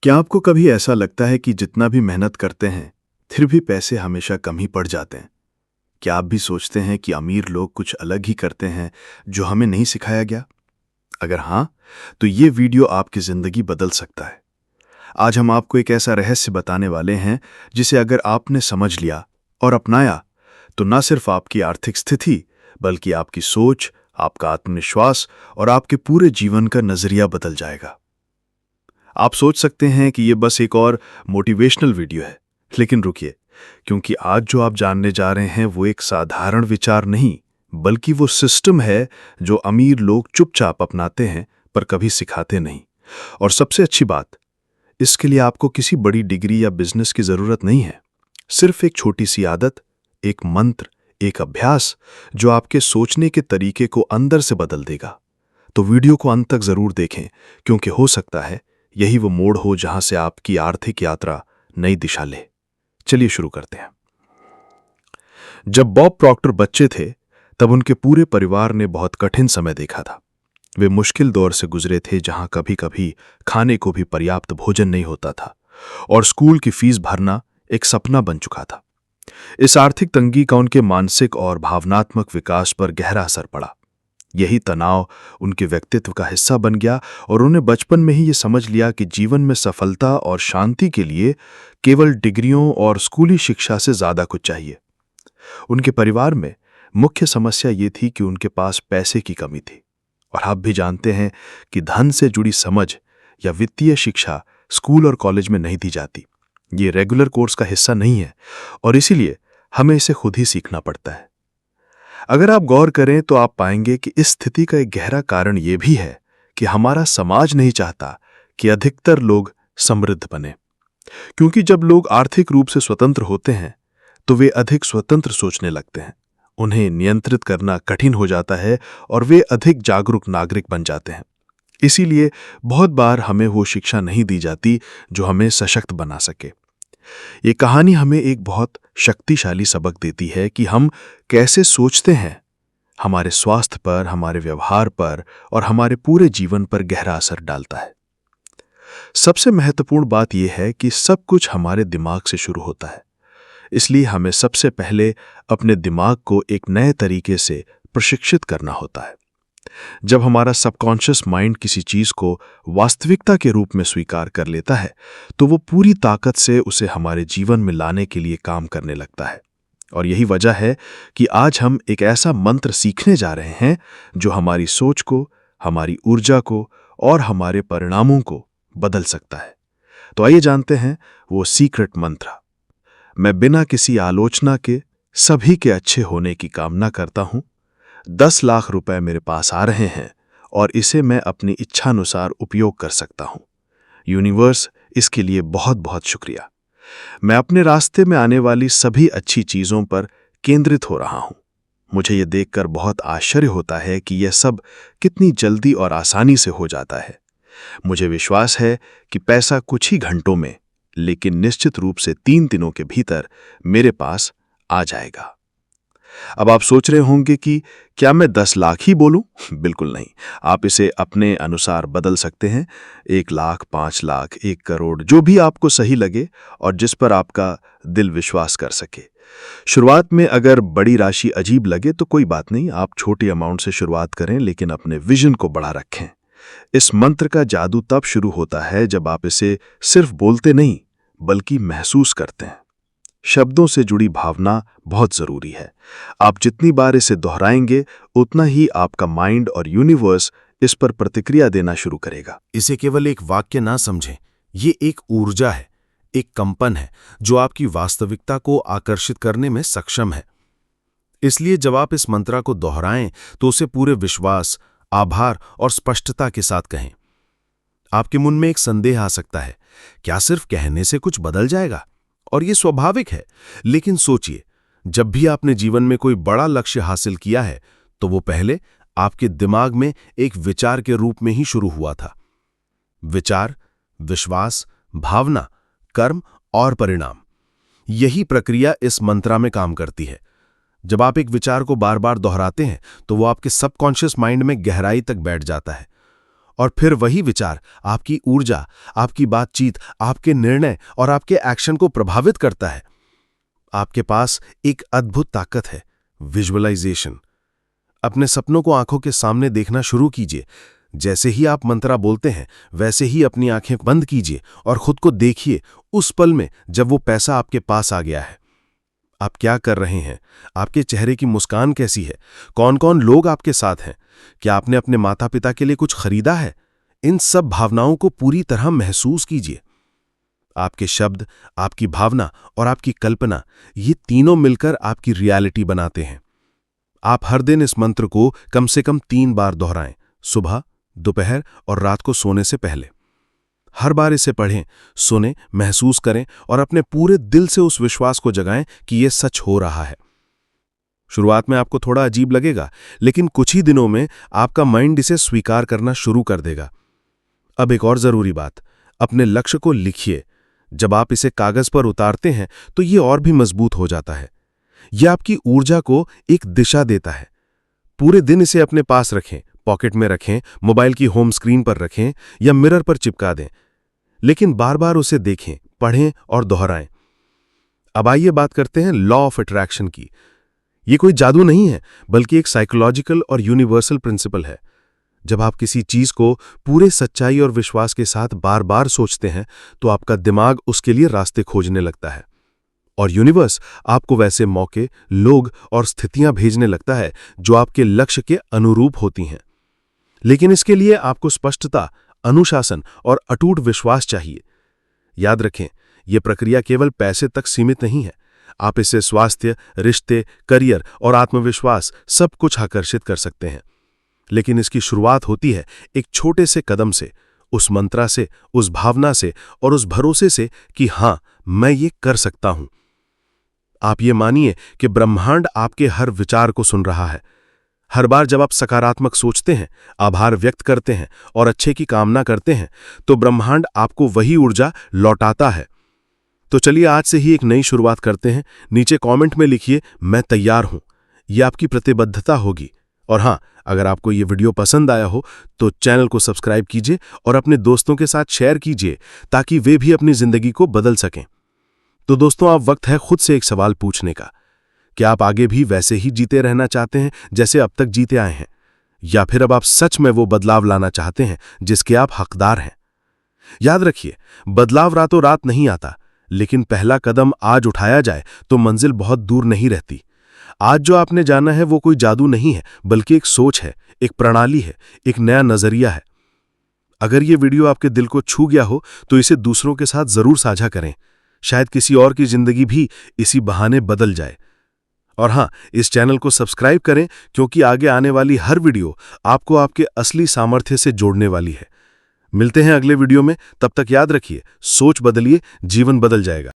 क्या आपको कभी ऐसा लगता है कि जितना भी मेहनत करते हैं, फिर भी पैसे हमेशा कम ही पड़ जाते हैं? क्या आप भी सोचते हैं कि अमीर लोग कुछ अलग ही करते हैं, जो हमें नहीं सिखाया गया? अगर हाँ, तो ये वीडियो आपकी ज़िंदगी बदल सकता है। आज हम आपको एक ऐसा रहस्य बताने वाले हैं, जिसे अगर आपने समझ लिया और अपनाया, तो न सिर्फ आपकी आर्थिक स्थिति, बल्कि आपकी सोच, आपका आत्मविश्वास और आपके पूरे जीवन का नज़रिया बदल जाएगा। आप सोच सकते हैं कि ये बस एक और मोटिवेशनल वीडियो है, लेकिन रुकिए, क्योंकि आज जो आप जानने जा रहे हैं वो एक साधारण विचार नहीं, बल्कि वो सिस्टम है जो अमीर लोग चुपचाप अपनाते हैं पर कभी सिखाते नहीं। और सबसे अच्छी बात, इसके लिए आपको किसी बड़ी डिग्री या बिजनेस की जरूरत नहीं है। सिर्फ एक छोटी सी आदत, एक मंत्र, एक अभ्यास जो आपके सोचने के तरीके को अंदर से बदल देगा। तो वीडियो को अंत तक जरूर देखें, क्योंकि हो सकता है यही वो मोड़ हो जहां से आपकी आर्थिक यात्रा नई दिशा ले। चलिए शुरू करते हैं। जब बॉब प्रॉक्टर बच्चे थे, तब उनके पूरे परिवार ने बहुत कठिन समय देखा था। वे मुश्किल दौर से गुजरे थे, जहां कभी कभी खाने को भी पर्याप्त भोजन नहीं होता था और स्कूल की फीस भरना एक सपना बन चुका था। इस आर्थिक तंगी का उनके मानसिक और भावनात्मक विकास पर गहरा असर पड़ा। यही तनाव उनके व्यक्तित्व का हिस्सा बन गया और उन्हें बचपन में ही ये समझ लिया कि जीवन में सफलता और शांति के लिए केवल डिग्रियों और स्कूली शिक्षा से ज्यादा कुछ चाहिए। उनके परिवार में मुख्य समस्या ये थी कि उनके पास पैसे की कमी थी, और आप भी जानते हैं कि धन से जुड़ी समझ या वित्तीय शिक्षा स्कूल और कॉलेज में नहीं दी जाती। ये रेगुलर कोर्स का हिस्सा नहीं है और इसीलिए हमें इसे खुद ही सीखना पड़ता है। अगर आप गौर करें तो आप पाएंगे कि इस स्थिति का एक गहरा कारण यह भी है कि हमारा समाज नहीं चाहता कि अधिकतर लोग समृद्ध बने, क्योंकि जब लोग आर्थिक रूप से स्वतंत्र होते हैं तो वे अधिक स्वतंत्र सोचने लगते हैं। उन्हें नियंत्रित करना कठिन हो जाता है और वे अधिक जागरूक नागरिक बन जाते हैं। इसीलिए बहुत बार हमें वो शिक्षा नहीं दी जाती जो हमें सशक्त बना सके। ये कहानी हमें एक बहुत शक्तिशाली सबक देती है कि हम कैसे सोचते हैं, हमारे स्वास्थ्य पर, हमारे व्यवहार पर और हमारे पूरे जीवन पर गहरा असर डालता है। सबसे महत्वपूर्ण बात यह है कि सब कुछ हमारे दिमाग से शुरू होता है। इसलिए हमें सबसे पहले अपने दिमाग को एक नए तरीके से प्रशिक्षित करना होता है। जब हमारा सबकॉन्शियस माइंड किसी चीज को वास्तविकता के रूप में स्वीकार कर लेता है, तो वो पूरी ताकत से उसे हमारे जीवन में लाने के लिए काम करने लगता है। और यही वजह है कि आज हम एक ऐसा मंत्र सीखने जा रहे हैं जो हमारी सोच को, हमारी ऊर्जा को और हमारे परिणामों को बदल सकता है। तो आइए जानते हैं वो सीक्रेट मंत्र। मैं बिना किसी आलोचना के सभी के अच्छे होने की कामना करता हूं। 10 लाख रुपए मेरे पास आ रहे हैं और इसे मैं अपनी इच्छानुसार उपयोग कर सकता हूं। यूनिवर्स, इसके लिए बहुत बहुत शुक्रिया। मैं अपने रास्ते में आने वाली सभी अच्छी चीजों पर केंद्रित हो रहा हूं। मुझे यह देखकर बहुत आश्चर्य होता है कि यह सब कितनी जल्दी और आसानी से हो जाता है। मुझे विश्वास है कि पैसा कुछ ही घंटों में, लेकिन निश्चित रूप से 3 दिनों के भीतर मेरे पास आ जाएगा। अब आप सोच रहे होंगे कि क्या मैं 10 लाख ही बोलूं? बिल्कुल नहीं, आप इसे अपने अनुसार बदल सकते हैं। 1 लाख, 5 लाख, 1 करोड़, जो भी आपको सही लगे और जिस पर आपका दिल विश्वास कर सके। शुरुआत में अगर बड़ी राशि अजीब लगे तो कोई बात नहीं, आप छोटी अमाउंट से शुरुआत करें, लेकिन अपने विजन को बड़ा रखें। इस मंत्र का जादू तब शुरू होता है जब आप इसे सिर्फ बोलते नहीं, बल्कि महसूस करते हैं। शब्दों से जुड़ी भावना बहुत जरूरी है। आप जितनी बार इसे दोहराएंगे, उतना ही आपका माइंड और यूनिवर्स इस पर प्रतिक्रिया देना शुरू करेगा। इसे केवल एक वाक्य ना समझें, ये एक ऊर्जा है, एक कंपन है जो आपकी वास्तविकता को आकर्षित करने में सक्षम है। इसलिए जब आप इस मंत्र को दोहराएं तो उसे पूरे विश्वास, आभार और स्पष्टता के साथ कहें। आपके मन में एक संदेह आ सकता है, क्या सिर्फ कहने से कुछ बदल जाएगा? और ये स्वाभाविक है, लेकिन सोचिए, जब भी आपने जीवन में कोई बड़ा लक्ष्य हासिल किया है, तो वो पहले आपके दिमाग में एक विचार के रूप में ही शुरू हुआ था। विचार, विश्वास, भावना, कर्म और परिणाम, यही प्रक्रिया इस मंत्र में काम करती है। जब आप एक विचार को बार बार दोहराते हैं तो वो आपके सबकॉन्शियस माइंड में गहराई तक बैठ जाता है और फिर वही विचार आपकी ऊर्जा, आपकी बातचीत, आपके निर्णय और आपके एक्शन को प्रभावित करता है। आपके पास एक अद्भुत ताकत है, विजुअलाइजेशन। अपने सपनों को आंखों के सामने देखना शुरू कीजिए। जैसे ही आप मंत्रा बोलते हैं, वैसे ही अपनी आंखें बंद कीजिए और खुद को देखिए उस पल में जब वो पैसा आपके पास आ गया है। आप क्या कर रहे हैं? आपके चेहरे की मुस्कान कैसी है? कौन कौन लोग आपके साथ हैं? क्या आपने अपने माता पिता के लिए कुछ खरीदा है? इन सब भावनाओं को पूरी तरह महसूस कीजिए। आपके शब्द, आपकी भावना और आपकी कल्पना, ये तीनों मिलकर आपकी रियलिटी बनाते हैं। आप हर दिन इस मंत्र को कम से कम 3 बार दोहराएं, सुबह, दोपहर और रात को सोने से पहले। हर बार इसे पढ़ें, सुनें, महसूस करें और अपने पूरे दिल से उस विश्वास को जगाएं कि यह सच हो रहा है। शुरुआत में आपको थोड़ा अजीब लगेगा, लेकिन कुछ ही दिनों में आपका माइंड इसे स्वीकार करना शुरू कर देगा। अब एक और जरूरी बात, अपने लक्ष्य को लिखिए। जब आप इसे कागज पर उतारते हैं तो यह और भी मजबूत हो जाता है। यह आपकी ऊर्जा को एक दिशा देता है। पूरे दिन इसे अपने पास रखें, पॉकेट में रखें, मोबाइल की होम स्क्रीन पर रखें या मिरर पर चिपका दें, लेकिन बार बार उसे देखें, पढ़ें और दोहराएं। अब आइए बात करते हैं लॉ ऑफ अट्रैक्शन की। यह कोई जादू नहीं है, बल्कि एक साइकोलॉजिकल और यूनिवर्सल प्रिंसिपल है। जब आप किसी चीज को पूरे सच्चाई और विश्वास के साथ बार बार सोचते हैं तो आपका दिमाग उसके लिए रास्ते खोजने लगता है और यूनिवर्स आपको वैसे मौके, लोग और स्थितियां भेजने लगता है जो आपके लक्ष्य के अनुरूप होती हैं। लेकिन इसके लिए आपको स्पष्टता, अनुशासन और अटूट विश्वास चाहिए। याद रखें, यह प्रक्रिया केवल पैसे तक सीमित नहीं है। आप इससे स्वास्थ्य, रिश्ते, करियर और आत्मविश्वास सब कुछ आकर्षित कर सकते हैं। लेकिन इसकी शुरुआत होती है एक छोटे से कदम से, उस मंत्रा से, उस भावना से और उस भरोसे से कि हां, मैं ये कर सकता हूं। आप ये मानिए कि ब्रह्मांड आपके हर विचार को सुन रहा है। हर बार जब आप सकारात्मक सोचते हैं, आभार व्यक्त करते हैं और अच्छे की कामना करते हैं, तो ब्रह्मांड आपको वही ऊर्जा लौटाता है। तो चलिए आज से ही एक नई शुरुआत करते हैं। नीचे कमेंट में लिखिए, मैं तैयार हूं। यह आपकी प्रतिबद्धता होगी। और हां, अगर आपको ये वीडियो पसंद आया हो तो चैनल को सब्सक्राइब कीजिए और अपने दोस्तों के साथ शेयर कीजिए ताकि वे भी अपनी जिंदगी को बदल सकें। तो दोस्तों, अब वक्त है खुद से एक सवाल पूछने का। क्या आप आगे भी वैसे ही जीते रहना चाहते हैं जैसे अब तक जीते आए हैं, या फिर अब आप सच में वो बदलाव लाना चाहते हैं जिसके आप हकदार हैं? याद रखिए, बदलाव रातों रात नहीं आता, लेकिन पहला कदम आज उठाया जाए तो मंजिल बहुत दूर नहीं रहती। आज जो आपने जाना है वो कोई जादू नहीं है, बल्कि एक सोच है, एक प्रणाली है, एक नया नजरिया है। अगर ये वीडियो आपके दिल को छू गया हो तो इसे दूसरों के साथ जरूर साझा करें। शायद किसी और की जिंदगी भी इसी बहाने बदल जाए। और हां, इस चैनल को सब्सक्राइब करें, क्योंकि आगे आने वाली हर वीडियो आपको आपके असली सामर्थ्य से जोड़ने वाली है। मिलते हैं अगले वीडियो में। तब तक याद रखिए, सोच बदलिए, जीवन बदल जाएगा।